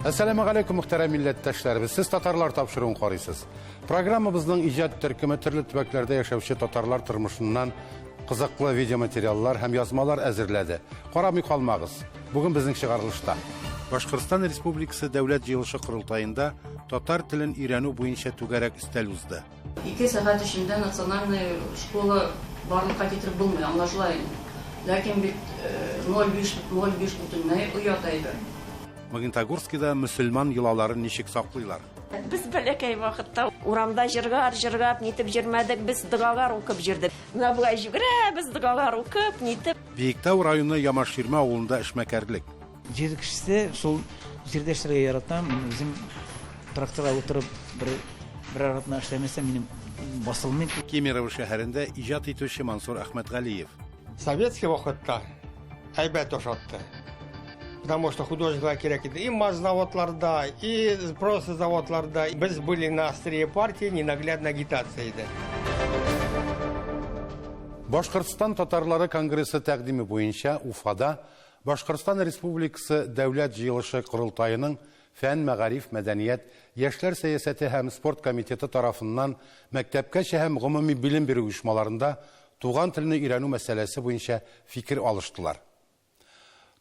Assalamu alaikum muhterem milletteşlerimiz. Siz Tatarlar tapşırığın qarıysınız. Programımızın icad türkümü türlü tübeklərdə yaşavşı Tatarlar tırmışından kızıklı video materiallar hem yazmalar əzirlədi. Qaramı qalmağız. Bugün bizim çıkarılışta. Başkırstan Respublikası Devlet Yığılışı Kurultayında Tatar tilin İranı boyunca tügerek üstel uzdu. 2 saat içinde nasyonalная школа барлыкка кетирип булмай, аңлашылайын. Ләкин бит 0,5 бүтүннәй уят әйбер. Магнитогорскида мусульман йолаларын ничек саклыйлар? Biz бәләкәй вакытта урамда җыргап, нитеп җырмадык, без дыгалар укып җирдек. Менә булай җигрәбез дыгалар укып, нитеп. Биектау районы Ямаширма авылында эшмәкәрлек. Жер кешесе сол жерде эшләргә яратам. Үзем тракторга утырып bir aratma işlemesem benim basılmıyor. Кемерово шәһәрендә иҗат итүче Мансур Әхмәтгалиев. Советский вакытта әйбәт ошатты. Потому что художникlar керек иде. И мазнаводларда, и просто заводларда. Biz были на острие партии, ненаглядная агитация иде. Башкортстан татарлары конгрессы тәкъдиме буенча Уфада Башкортстан Республикасы Дәүләт Җыелышы Корылтайының Фән, мәгариф, мәдәният, яшьләр сәясәте һәм спорт комитеты тарафыннан мәктәпкәчә һәм гомуми билем бирү оешмаларында туган телне өйрәнү мәсьәләсе буенча фикер алыштылар.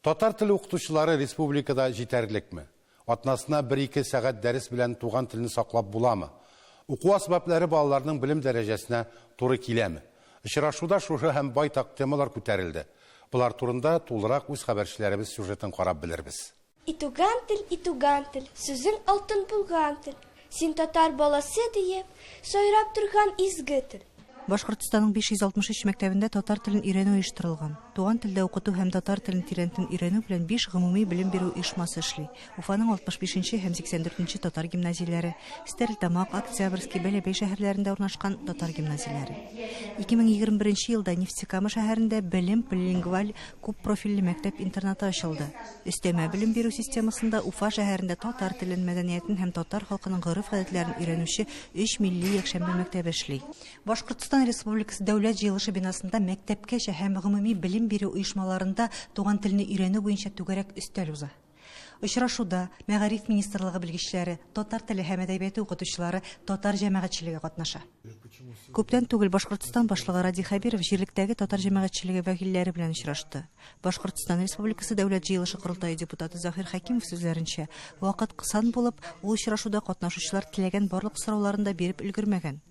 Татар теле укытучылары республикада җитәрлекме? Атнасына 1-2 сәгать дәрес белән туган телне саклап буламы? Уку асбаплары балаларның белем дәрәҗәсенә туры киләме? Очрашуда шушы һәм байтак темалар күтәрелде. Булар турында тулырак үз хәбәрчеләребез сюжетын карап белербез. Итуган тел, сүзең алтын булган тел. Син татар баласы диеп, сайрап торган изге тел. Башкортстанның 563 мәктәбендә татар телен өйрәнү оештырылган. Туган телдә укыту һәм татар телен тирәнтен өйрәнү белән 5 гомуми белем бирү оешмасы эшли. Уфаның 65-нче һәм 84-нче татар гимназияләре, Стәрлетамак, Октябрьский, Бәләбәй шәһәрләрендә урнашкан татар гимназияләре. 2021 елда Нефтекама шәһәрендә белем билингваль күп профильле мәктәп-интернаты ачылды. Өстәмә белем бирү системасында Уфа шәһәрендә татар телен, мәдәниятен һәм татар халкының гореф-гадәтләрен өйрәнүче 3 милли якшәмбе мәктәбе эшли. Башкортстан Республикасы Дәүләт Җыелышы бинасында мәктәпкәчә һәм гомуми белем бирү оешмаларында туган телне өйрәнү буенча түгәрәк өстәл уза. Очрашуда мәгариф министрлыгы белгечләре, татар теле һәм әдәбияты укытучылары, татар җәмәгатьчелеге катнаша. Күптән түгел Башкортстан башлыгы Ради Хәбиров җирлектәге татар җәмәгатьчелеге вәкилләре белән очрашты. Башкортстан Республикасы Дәүләт Җыелышы Корылтайы депутаты Заһир Хәкимов сүзләренчә, вакыт кысан булып, ул очрашуда катнашучылар теләгән барлык сорауларында биреп өлгермәгән.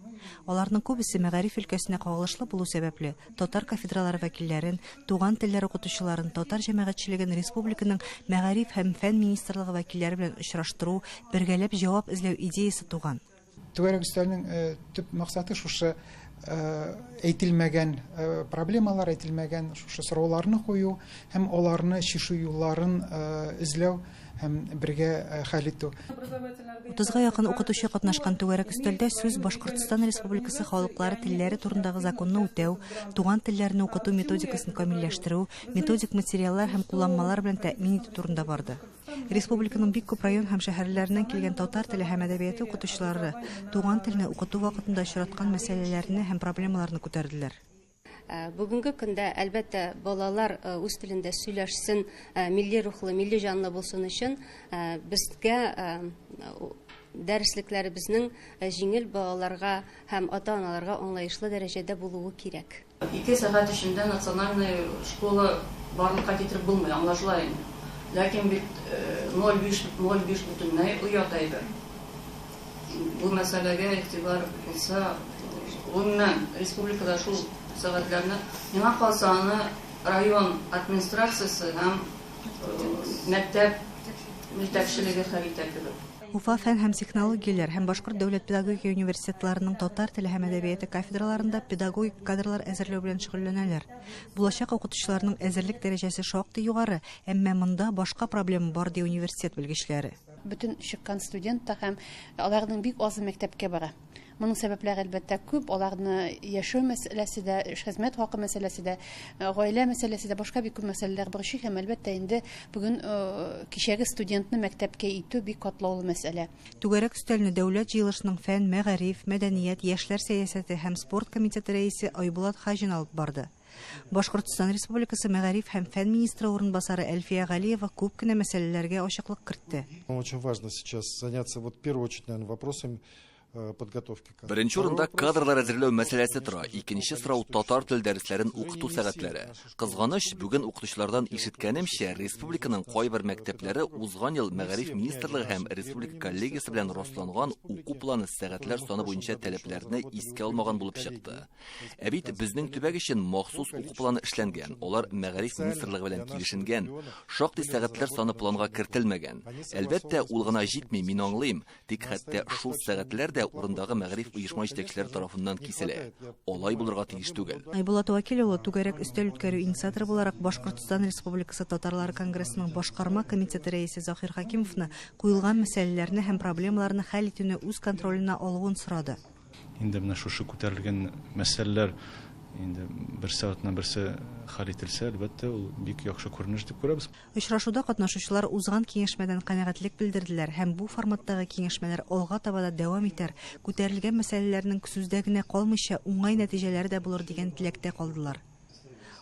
Аларның күбесе мәгариф өлкәсенә кагылышлы булу сәбәпле татар кафедралары вәкилләрен, туган телләр укытучыларын, татар җәмәгатьчелеген республиканың мәгариф һәм фән министрлыгы вәкилләре белән очраштыру, бергәләп җавап эзләү идеясе туган. Түгәрәк өстәлнең төп максаты шушы әйтелмәгән проблемалар, әйтелмәгән шушы сорауларны кую һәм аларны чишү юлларын эзләү һәм бергә хәл итү. 30-га якын укытучы катнашкан түгәрәк өстәлдә сүз Башкортстан Республикасы халыклары телләре турындагы законны үтәү, туган телләрне укыту методикасын камилләштерү, методик материаллар һәм кулланмалар белән тәэмин итү турында барды. Республиканың бик күп район һәм шәһәрләреннән килгән татар теле һәм әдәбияты укытучылары туган телне укыту вакытында очраткан мәсьәләләрне һәм проблемаларны күтәрделәр. Бүгенге көндә әлбәттә балалар үз телендә сөйләшсен, милли рухлы, милли җанлы булсын өчен безгә дәреслекләре безнең җиңел балаларга һәм ата-аналарга аңлаешлы дәрәҗәдә булуы кирәк. 2 сәгать эчендә национальная школа барлыкка китереп булмый, аңлашылайын. Ләкин бит 0,5 бүтүннәй уят әйбер. Бу мәсьәләгә игътибар булса, гомумән республикада шул сәгатьләрне миңа калса аны район администрациясе һәм мәктәп җитәкчелеге хәл итә кебек. Уфа фән һәм технологияләр һәм Башкорт дәүләт педагогия университетларының татар теле һәм әдәбияты кафедраларында педагогик кадрлар әзерләү белән шөгыльләнәләр. Булачак укытучыларның әзерлек дәрәҗәсе шактый югары, әмма монда башка проблема бар ди университет белгечләре. Бүтән чыккан студенттар һәм аларның бик аз мәктәпкә бара. Моның сәбәпләре әлбәттә күп. Аларны яшәү мәсьәләсе дә, хезмәт хакы мәсьәләсе дә, гаилә мәсьәләсе дә, башка бик күп мәсьәләләр бар. Һәм әлбәттә инде бүген кичәге студентны мәктәпкә итү бик катлаулы мәсьәлә. Түгәрәк өстәлне Дәүләт Җыелышының фән, мәгариф, мәдәният, яшьләр сәясәте һәм спорт комитеты рәисе Айбулат Хаҗин алып барды. Башкортстан Республикасы Мәгариф һәм фән министры урынбасары Әлфия Галиева күп кенә мәсьәләләргә ачыклык кертте. Очень важно сейчас заняться в первую очередь, наверное, вопросами подготовки. Беренче урында кадрлар әзерләү мәсьәләсе тора. Икенче сорау татар тел дәресләрен укыту сәгатьләре. Кызганыч, бүген укытучылардан ишеткәнемчә, республиканың кайбер мәктәпләре узган ел Мәгариф министрлыгы һәм республика коллегиясе белән расланган уку планы сәгатьләр саны буенча таләпләрне искә алмаган булып чыкты. Ә бит безнең төбәк өчен махсус уку планы эшләнгән. Алар Мәгариф министрлыгы белән килешенгән. Шактый сәгатьләр саны планга кертелмәгән. Әлбәттә, ул гына җитми, мин аңлыйм. Тик хәтта шул сәгатьләр дә урындагы мәгариф оешма җитәкчеләре тарафыннан киселә. Алай булырга тиеш түгел. Айбулат Вәкил улы түгәрәк өстәл үткәрү инициаторы буларак Башкортстан Республикасы Татарлары конгрессының башкарма комитеты рәисе Захир Хакимовны куелган мәсьәләләрне һәм проблемаларны хәл итүне үз контролена алуын сорады. Инде менә шушы күтәрелгән мәсьәләләр инде бер сәгатьнән берсе хәл ителсә, әлбәттә, ул бик яхшы күренеш дип күрәбез. Очрашуда катнашучылар узган киңәшмәдән канәгатьлек белдерделәр һәм бу форматтагы киңәшмәләр алга таба да дәвам итәр, күтәрелгән мәсьәләләрнең сүздә генә калмыйча уңай нәтиҗәләре дә булыр дигән теләктә калдылар.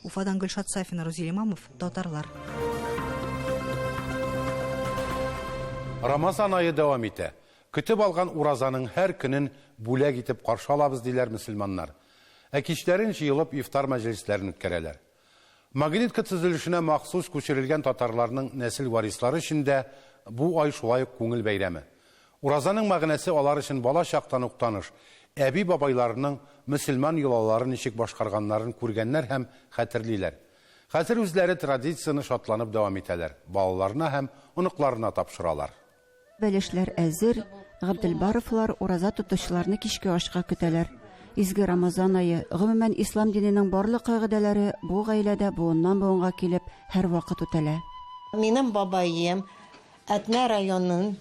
Уфадан Гөлшат Сафина, Розия Имамов, Татарлар. Рамазан айы дәвам итә. Көтеп алган уразаның һәр көнен бүләк итеп каршы алабыз диләр мөселманнар. Ә кичләрен җыелып ифтар мәҗлесләрен үткәрәләр. Магнитка төзелешенә махсус күчерелгән татарларның нәсел варислары өчен дә бу ай шулай ук күңел бәйрәме. Уразаның мәгънәсе алар өчен бала чактан ук таныш. Әби бабайларының мөселман йолаларын ничек башкарганнарын күргәннәр һәм хәтерлиләр. Хәзер үзләре традицияны шатланып дәвам итәләр. Балаларына һәм оныкларына тапшыралар. Бәлешләр әзер, Габделбаровлар ураза тотучыларны кичке ашка көтәләр. Изге Рамазан айы, гомумән ислам диненең барлык кагыйдәләре бу гаиләдә буыннан буынга килеп һәр вакыт үтәлә. Минем бабаем Әтнә районының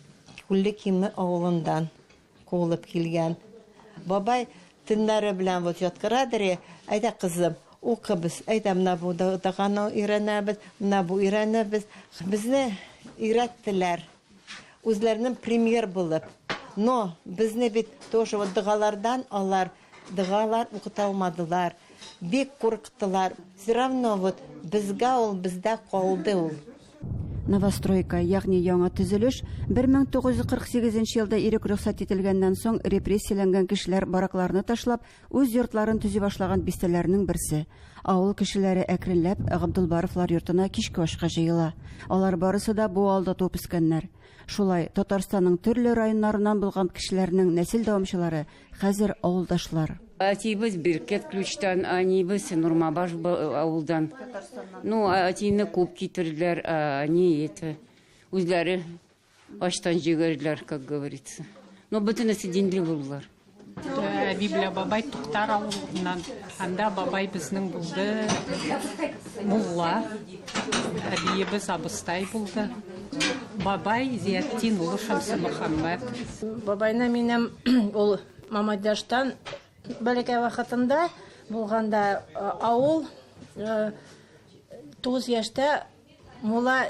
Күллекиме авылындан куылып килгән. Бабай төннәре белән вот яткырадыр, әйдә кызым, укыбыз, әйдә менә бу даганы өйрәнәбез, менә бу өйрәнәбез. Безне өйрәттеләр. Үзләренең премьер булып. Но безне бит тоже вот дыгалардан алар дыгалар укыта алмадылар. Бик курыктылар. Все равно вот безгә ул бездә калды ул. Новостройка, ягъни яңа төзелеш 1948 елда ирек рөхсәт ителгәннән соң репрессияләнгән кешеләр баракларны ташлап, үз йортларын төзи башлаган бистәләрнең берсе. Авыл кешеләре әкренләп Габделбаровлар йортына кичке ашка җыела. Алар барысы да бу алда туып үскәннәр. Шулай Татарстанның төрле районнарыннан булган кешеләрнең нәсел дәвамчылары хәзер авылдашлар. Атибыз Биркет ключтан, анибыз Нурмабаш авылдан. Ну, атины күп китерделәр, они это үзләре аштан җигәрләр, как говорится. Но бөтенесе динле булдылар. Библия бабай Туктар авылыннан, анда бабай безнең булды, мулла, әбиебез абыстай булды. Бабай Зияттин улы Шамсы Мөхәммәд. Бабайна минем ул Мамадяштан бәләкәй вакытында булганда авыл 9 яшьтә мулла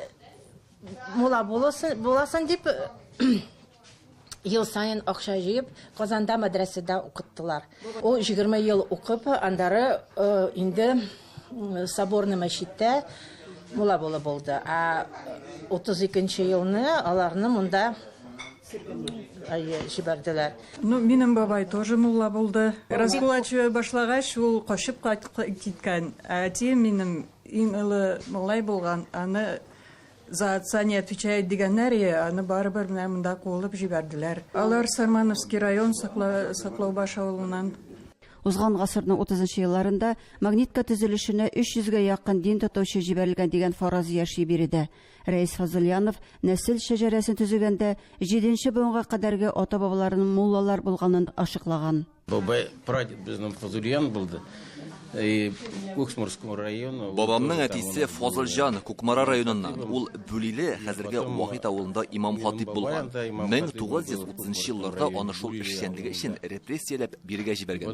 буласын дип ел сайын акча җыеп Казанда мәдрәсәдә укыттылар. Ул 20 ел укып, андары инде соборный мәчеттә мулла булды. А 32 елны аларны монда җибәрделәр. Ну, минем бабай тоже мулла булды. Раскулачы башлагач, ул качып киткән. Әти минем иң олы муллай булган, аны за отца не отвечает дигәннәр, аны барыбер менә монда куылып җибәрделәр. Алар Сармановский район Саклаубаш авылыннан. Узган гасырның 30 елларында магнитка төзелешенә 300-гә якын дин тотучы җибәрелгән дигән фаразы яши бирде. Рәис Фазылянов нәсел шәҗәрәсен төзегәндә 7нче буынга кадәрге ата-бабаларының муллалар булганын ачыклаган. Бабай прадед безнең Фазылян булды. Бабамның әтисе Фазылҗан Кукмара районыннан. Ул Бүлиле хәзерге Вахит авылында имам хатип булган. 1930 елларда аны шул эшчәнлеге өчен репрессияләп биргә җибәргән.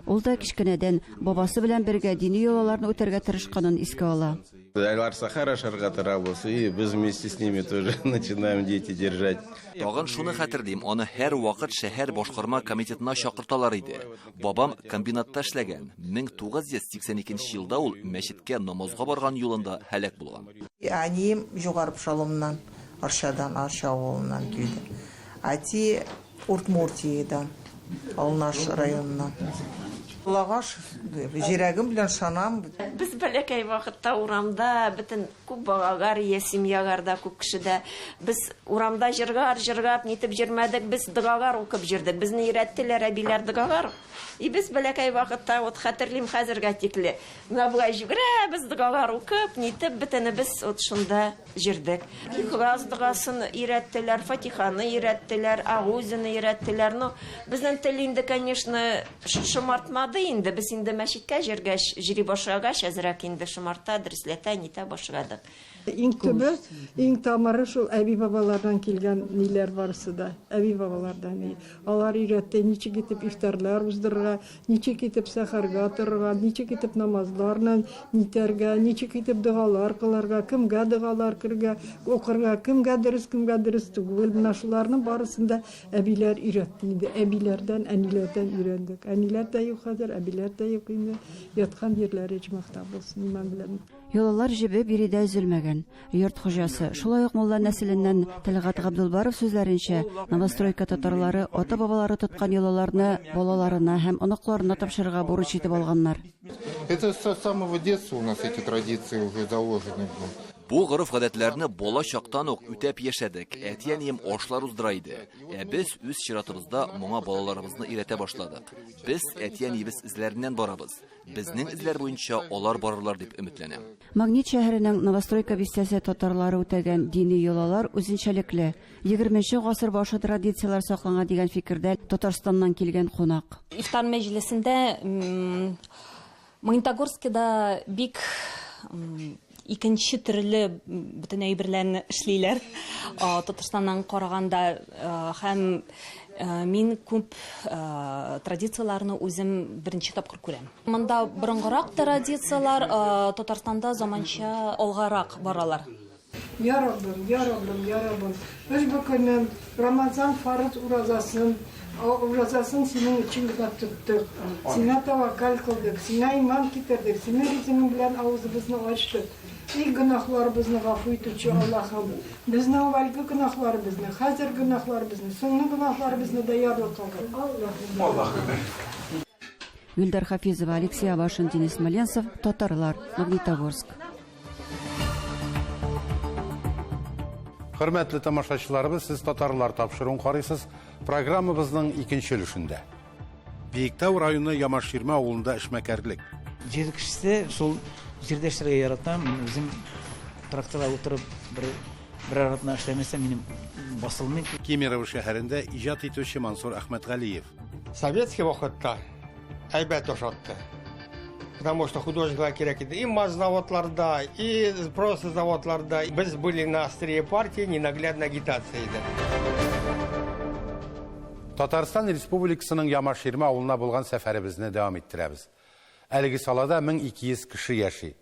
Ул да кичкенәдән бабасы белән бергә дини йолаларны үтәргә тырышканын искә ала. Айлар Сахара шарға тарабыз, и біз вместе с ними тоже начинаем дети держать. Тагын шуны хәтерлим, аны һәр вакыт шәһәр башкарма комитетына чакырталар иде. Бабам комбинатта эшләгән. 1982 елда ул мәчеткә намазга барган юлында һәлак булган. Анем Жугарып Шаломнан, Аршадан, Арша авылынан килде. Ати Уртмуртиядан, Алнаш районынан. Лагаш, җирәгем белән шанам. Без бәләкәй вакытта урамда бөтен күп багалар, семьяларда, күп кешедә без урамда җыргап, нитеп җирмәдек, без догагар укып җирдек. Безне өйрәттеләр әбиләр догагар. И без бәләкәй вакытта вот хәтерлим хәзергә тикле. Менә булай җигрәбез догагар укып, нитеп бөтенебез вот шунда җирдек. Ихлас дугасын өйрәттеләр, Фатиханы өйрәттеләр, Агузины өйрәттеләр. Ну, безнең тел инде, конечно, шомартмады инде. Без инде мәчеткә җиргәш, җири башлагач, әзрәк инде шомарта, дөресләтә, нитә башладык. Иң төбе, иң тамыры шул әби бабалардан килгән ниләр барысы да. Әби бабалардан. Алар өйрәтте, ничек итеп ифтарлар уздырырга, ничек итеп сәхәргә торырга, ничек итеп намазларны нитәргә, ничек итеп дугалар кылырга, кемгә дугалар киргә, укырга, кемгә дөрес түгел. Менә шуларның барысында әбиләр өйрәтте инде. Әбиләрдән, әниләрдән өйрәндек. Әниләр дә юк хәзер, әбиләр дә юк инде. Яткан җирләре җмахта булсын, мен беләм. Йолалар җебе биредә өзелмәгән. Йорт хуҗасы, шулай ук мулла нәселеннән Тәлгат Габдулбаров сүзләренчә, новостройка татарлары ата-бабалары тоткан йолаларны балаларына һәм оныкларына тапшырырга бурыч итеп алганнар. Это с самого детства у нас эти традиции уже заложены. Бу горыф-гадәтләрне бала чактан ук үтәп яшәдек. Әтиәнием ашлар уздыра иде. Без үз чиратыбызда моңа балаларыбызны өйрәтә башладык. Без әтиәниебез эзләреннән барабыз. Безнең эзләр буенча алар барырлар дип өметләнәм. Магнит шәһәренең Новостройка бистәсе татарлары үтәгән дини йолалар үзенчәлекле. 20нче гасыр башы традициялар сакланган дигән фикердә Татарстаннан килгән кунак. Ифтар мәҗлесендә Магнитогорскида бик икенче төрле бөтен әйберләрне эшлиләр. Татарстаннан караганда һәм мин күп традицияларны үзем беренче тапкыр күрәм. Монда борынгырак традициялар Татарстанда заманча алгарак баралар. Я Раббым. Biz bu günün Ramazan farz urazasın senin için tuttuk. Sine tavakkal kıldık, sine iman getirdik, sine rizinin bilen ağzımızı açtık. İlk günahlarımızı gafı etücü Allah'ım. Bizne evvelki günahlarımızı, hazır günahlarımızı, sonlu günahlarımızı da yarlı kıldık. Allah'ım. Гүлдар Хафизова, Алексей Авашин, Денис Смоленцев, Татарлар, Магнитогорск. Хөрмәтле тамашачыларыбыз, сез татарлар тапшыруын карыйсыз. Программабызның икенче өлешендә. Биектау районы Ямаширма авылында эшмәкәрлек. Җир кешесе шул җирдә эшләргә яратам. Үзем тракторга утырып бер аратна эшләмәсәм минем басылмый. Кемерово шәһәрендә иҗат итүче Мансур Әхмәтгалиев. Советский вакытта әйбәт ошатты. Потому что художниклар кирәк иде. И мазнаводларда, и просто заводларда. Без были на острие партии, ненаглядная агитация иде. Татарстан Республикасының Ямаширма авылына булган сәфәребезне дәвам иттерәбез. Әлеге салада 1200 кеше яши.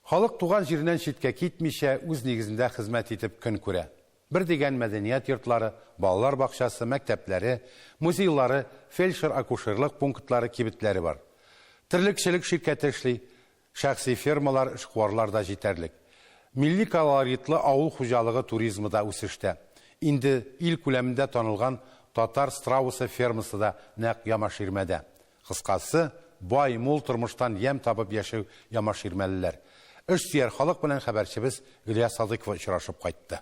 Халык туган җиреннән читкә китмичә үз нигезендә хезмәт итеп көн күрә. Бер дигән мәдәният йортлары, балалар бакчасы, мәктәпләре, музейлары, фельдшер-акушерлык пунктлары, кибетләре бар. Терлекчелек ширкәте эшли, шәхси фермалар, эшкуарлар да җитәрлек. Милли колоритлы авыл хуҗалыгы туризмы да үсештә. Инде ил күләмендә танылган Татар страусы фермасы да нәкъ Ямаширмәдә. Кыскасы, бай, мул тормыштан ям табып яшәү ямаширмәлеләр. Эшсөяр халык белән хәбәрчебез Илья Садыков очрашып кайтты.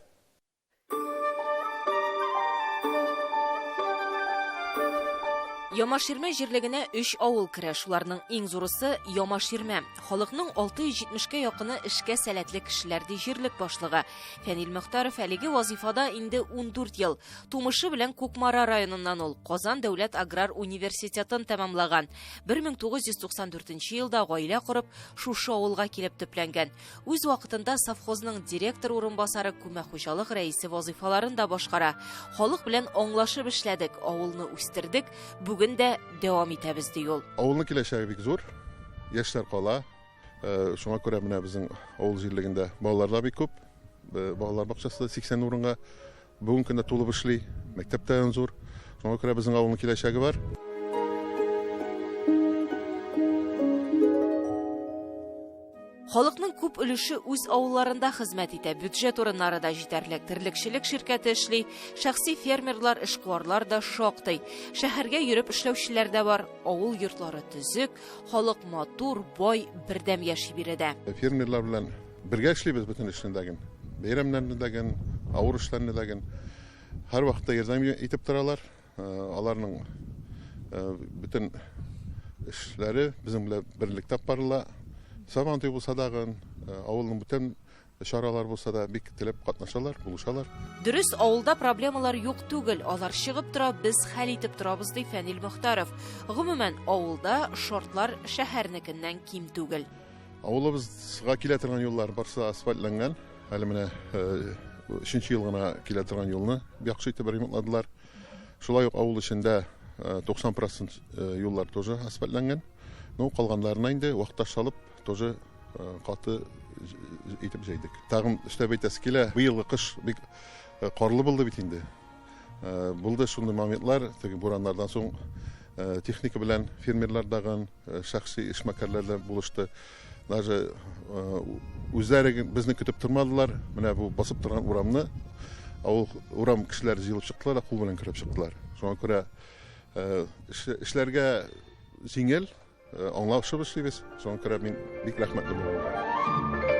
Ямаширма җирлегенә 3 авыл керә. Шуларның иң зурысы Ямаширма. Халыкның 670-кә якыны эшкә сәләтле кешеләр ди җирлек башлыгы. Фәнил Мөхтаров әлеге вазифада инде 14 ел. Тумышы белән Кукмара районыннан ул Казан дәүләт аграр университетын тәмамлаган. 1994 елда гаилә корып, шушы авылга килеп төпләнгән. Үз вакытында совхозның директор урынбасары, күмә хуҗалык рәисе вазифаларын да башкара. Халык белән аңлашып эшләдек, авылны үстердек. Бүген дә дәвам итәбез ди ул. Авылның киләчәге бик зур. Яшьләр кала. Шуңа күрә менә безнең авыл җирлегендә балалар да бик күп. Балалар бакчасы 80 урынга бүгенге көндә тулып эшли. Мәктәптә зур. Шуңа күрә безнең авылның киләчәге бар. Халыкның күп өлеше үз авылларында хезмәт итә. Бюджет урыннары да җитәрлек. Терлекчелек ширкәте эшли, шәхси фермерлар, эшкуарлар да шактый. Шәһәргә йөреп эшләүчеләр дә бар. Авыл йортлары төзек, халык матур, бай, бердәм яши биредә. Фермерлар белән бергә эшлибез бөтен эшләрдәген. Бәйрәмнәрдәген, авыр эшләрдәген һәр вакытта ярдәм итеп торалар. Аларның бөтен эшләре безнең белән берлектә барыла. Сабантуй булса дагы, авылның бүтән чаралар булса да бик теләп катнашалар, булышалар. Дөрес, авылда проблемалар юк түгел. Алар чыгып тора, без хәл итеп торабыз, ди Фәнил Мөхтәров. Гомумән, авылда шартлар шәһәрнекеннән ким түгел. Авылыбызга килә торган юллар барысы асфальтланган. Әле менә 3нче ел гына килә торган юлны яхшы итеп ремонтладылар. Шулай ук авыл эчендә 90% юллар тоже асфальтланган. Ну, калганнарына инде вакытта шалып тоже каты итеп җәйдек. Тагын эштә бәйтәсе килә. Быелгы кыш бик карлы булды бит инде. Булды шундый моментлар, теге бураннардан соң техника белән фермерлар дагы шәхси эшмәкәрләр булышты. Даже үзләре безне көтеп тормадылар. Менә бу басып торган урамны авыл урам кешеләр җыелып чыктылар, кул белән кереп чыктылар. Шуңа күрә эшләргә җиңел аңлашып эшлибез. Шуңа күрә мин бик рәхмәтле булам.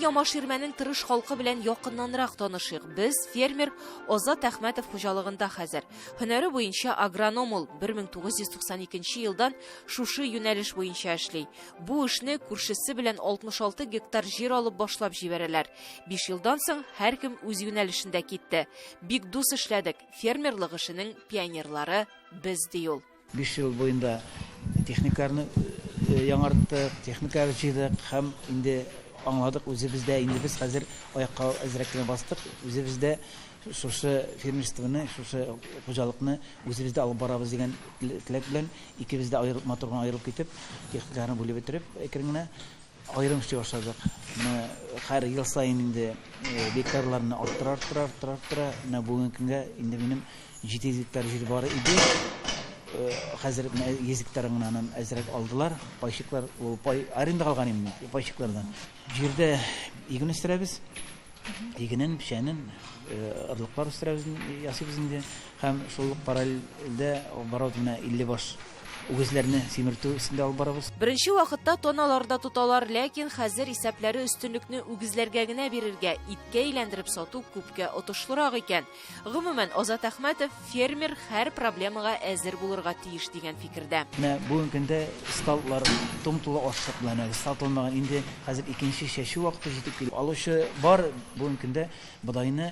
Ямаширмәнең тырыш халкы белән якыннанрак танышыйк. Без фермер Азат Әхмәтов хуҗалыгында хәзер. Һөнәре буенча агроном ул. 1992 елдан шушы юнәлеш буенча эшли. Бу эшне күршесе белән 66 гектар җир алып башлап җибәрәләр. 5 елдан соң һәркем үз юнәлешендә китте. Бик дус эшләдек. Фермерлык эшенең пионерлары без ди ул. 5 ел буенда техниканы яңарттык, техниканы җыйдык һәм инде аңладык, үзебездә инде без хәзер аякка әзрәк кенә бастык. Үзебездә шушы фермерствоны, шушы хуҗалыкны үзебездә алып барабыз дигән теләк белән икебез дә аерылып матурга аерылып китеп, техниканы бүлеп бетереп, әкренле аерым эшли башладык. Менә һәр ел сайын инде гектарларны арттыра. Менә бүгенге көнгә инде минем 700 гектар җир бар иде. Хәзер езиктәреннән әзрәк алдылар. Пайчыклар, ул пай аренда калган инде, пайчыклардан. Җирдә иген үстерәбез. Игенен, пешәнен, ырлыклар үстерәбез, ясыйбыз инде. Һәм шул параллельдә барабызны 50 баш үгезләрне симертү өстендә алып барабыз. Беренче вакытта тоналарда тоталар, ләкин хәзер исәпләре өстенлекне үгезләргә генә бирергә, иткә әйләндереп сату күпкә отышлырак икән. Гомумән, Азат Әхмәтов фермер һәр проблемага әзер булырга тиеш дигән фикердә. Менә бүгенге көндә сталлар томтулы ашлык белән сатылмаган, инде хәзер икенче чәчү вакыты җитеп килә. Алучы бар бүгенге көндә бодайны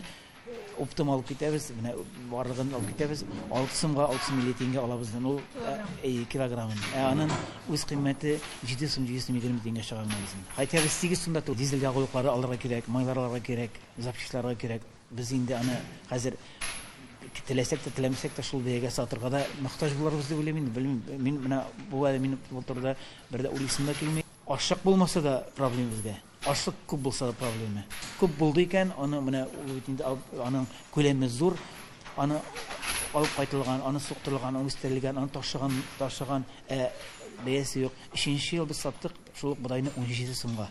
оптимал китәбез, менә барлыгын алып китәбез. 6 сумга 6 миллион теңге алабыз. Ул килограммын. Аның үз кыйммәте 7 сум 720 теңге чыга безнең. Хәтта 8 сумда дизель ягулыклары алырга кирәк, майларга кирәк, запчастларга кирәк. Без инде аны хәзер теләсәк тә теләмәсәк тә шул бәягә сатырга да мохтаҗ булырбыз дип уйлыйм. Белмим, мин менә бу минем турыда бердә уйлыйсым да килми. Ашык булмаса да проблема безгә. Ашлык күп булса да проблема. Күп булды икән, аны менә инде аның күләме зур, аны алып кайтылган, аны суктырылган, аны үстерелгән, аны ташыган, бәясе юк. 3нче ел без саттык шул бодайны 17 сумга.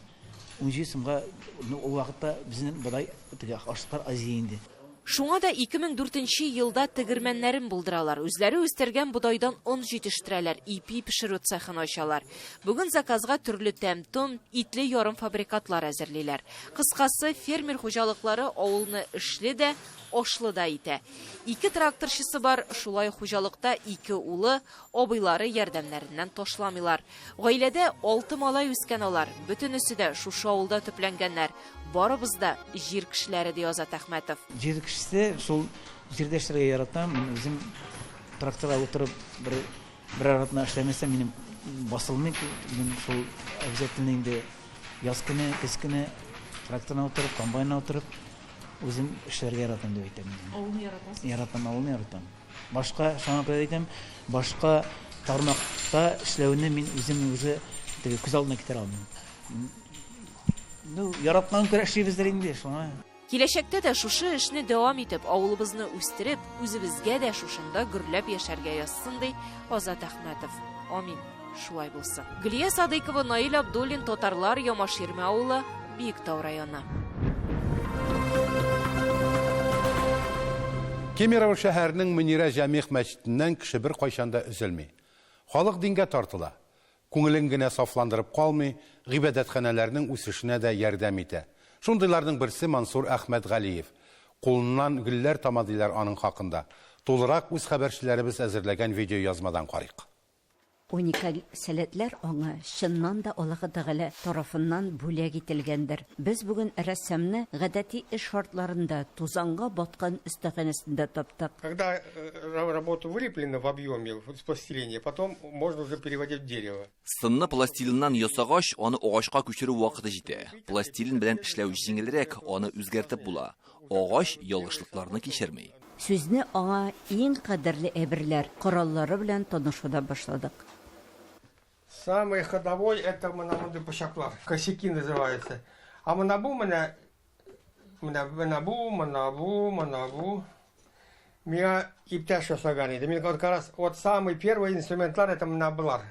17 сумга, ул вакытта безнең бодай ашлыклар азия инде. Шуңа да 2004 елда тегермәннәрен булдыралар. Үзләре үстергән бодайдан он җитештерәләр, ипи пешерү цехын ачалар. Бүген заказга төрле тәм-том, итле ярым фабрикатлар әзерлиләр. Кыскасы, фермер хуҗалыклары авылны эшле дә, ашлы да итә. 2 тракторчысы бар, шулай хуҗалыкта 2 улы, абыйлары ярдәмнәреннән ташламыйлар. Гаиләдә 6 малай үскән алар. Бөтенесе дә шушы авылда төпләнгәннәр. Барыбыз да җир кешеләре ди Азат Әхмәтов. Җир кешесе шул җирдә эшләргә яратам. Мин үзем тракторга утырып бер аратна эшләмәсәм минем басылмый. Мин шул обязательно инде яз көне, көз көне тракторга утырып, комбайнга утырып үзем эшләргә яратам дип әйтәм. Авылны яратасыз? Яратам, авылны яратам. Башка, шуңа күрә әйтәм, башка тармакта эшләүне мин үзе күз алдына китерә алмыйм. Ну, яраткан күрә эшлибездер инде, шуңа. Киләчәктә дә шушы эшне дәвам итеп, авылыбызны үстереп, үзебезгә дә шушында гөрләп яшәргә язсын ди Азат Әхмәтов. Амин. Шулай булсын. Гөлия Садыкова, Наил Абдуллин, Татарлар, Ямаширме авылы, Биектау районы. Кемерово шәһәренең Мөнирә Җәмигъ мәчетеннән кеше бер кайчанда өзелми. Халык дингә тартыла. Күңелен генә сафландырып калмый, гыйбадәтханәләрнең үсешенә дә ярдәм итә. Шундыйларның берсе Мансур Әхмәтгалиев. Кулыннан гөлләр тамадылар аның хакында. Тулырак үз хәбәрчеләребез әзерләгән видео язмадан карыйк. Уникаль сәләтләр аңа чыннан да Аллаһы Тәгалә тарафыннан бүләк ителгәндер. Без бүген рәссамны гадәти эш шартларында тузанга баткан өстәханәсендә таптык. Когда работа вылеплена в объеме с пластилине, потом можно уже переводить в дерево. Сынны пластилиннан ясагач, аны агачка күчерү вакыты җитә. Пластилин белән эшләү җиңелрәк, аны үзгәртеп була. Агач ялгышлыкларны кичерми. Сүзне аңа иң кадерле әйберләр, кораллары белән танышуда башладык. Самый ходовой это манабу пошаклар. Косяки называется. А манабу манабу. Меня иптяш ясаган. Мне как раз вот самый первый инструментар это манабулар.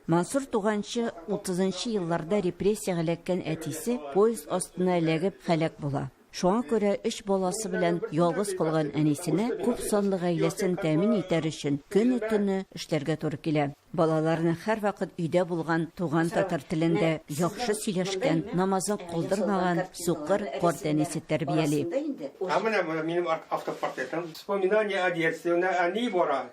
Мансур туганчы 30-нчы елларда репрессиягә эләккән әтисе поезд астына эләгеп һәлак була. Шуңа күрә 3 баласы белән ялгыз калган әнисенә күп санлы гаиләсен тәэмин итәр өчен көне-төне эшләргә туры килә. Балаларны һәр вакыт өйдә булган туган татар телендә яхшы сөйләшкән, намазын кылдырмаган сукыр карт әнисе тәрбияли. А менә минем автопортретым. Вспоминание о детстве. Они бора.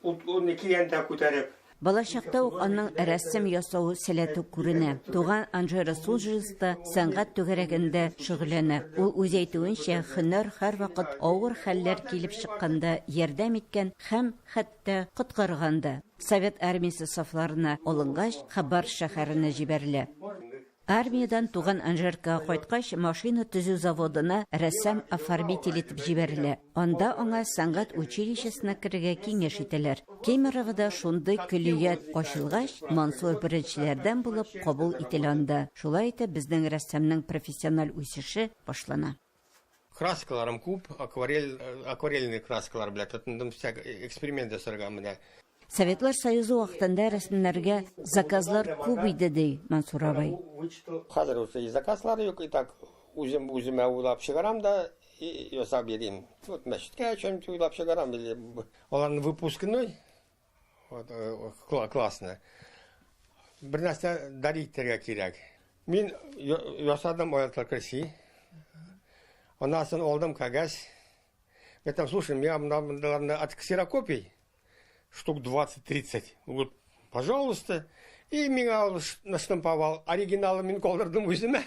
Ул клиентка күтәреп. Балачакта ук аның рәссам ясау сәләте күренә. Туган Анжела Сулжиста сәнгать түгәрәгендә шөгыльләнә. Ул үз әйтүенчә, һөнәр һәр вакыт авыр хәлләр килеп чыкканда ярдәм иткән һәм хәтта коткарганда. Совет армиясе сафларына алынгач, Хабар шәһәренә җибәрелә. Армиядан туган Анжерка кайткач, машина төзү заводына рәссам оформитель итеп җибәрелә. Анда аңа сәнгать училищесына керергә киңәш итәләр. Кемеровда шундый көллият ачылгач, Мансур беренчеләрдән булып кабул ителә анда. Шулай итеп, безнең рәссамның профессиональ үсеше башлана. Краскаларым күп, акварельный краскалар белән тотындым, всяк эксперимент ясарга менә. Советлар Союзы вакытында рәсемнәргә заказлар күп иде ди Мансур абай. Хәзер үзе заказлар юк, и так үземә уйлап чыгарам да ясап бирим. Вот мәчеткә чем-то уйлап чыгарам или аларның выпускной. Вот классно. Бер нәрсә даритергә кирәк. Мин ясадым оятла краси. Анасын алдым кәгазь. Я там слушай, меня от ксерокопий штук 20-30. Вот, пожалуйста. И меня наштамповал. Оригиналы мин калдырдым үземә.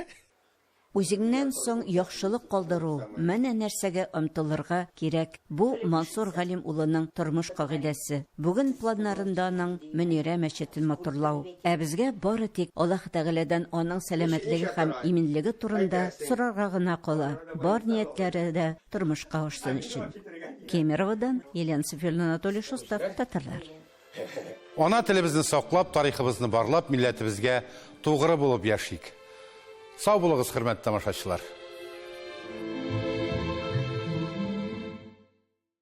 Үзеңнән соң яхшылык калдыру, менә нәрсәгә омтылырга кирәк. Бу Мансур Галим улының тормыш кагыйдәсе. Бүген планнарында аның Мөнирә мәчетен моторлау. Ә безгә бары тик Аллаһ Тәгаләдән аның сәламәтлеге һәм иминлеге турында сорарга гына кала. Бар ниятләре дә тормышка ашсын өчен. Кемеровдан Елена Сеферна, Анатолий Шустов, Татарлар. Ана телебезне саклап, тарихыбызны барлап, милләтебезгә тугры булып яшик. Сау булыгыз, хөрмәтле тамашачылар.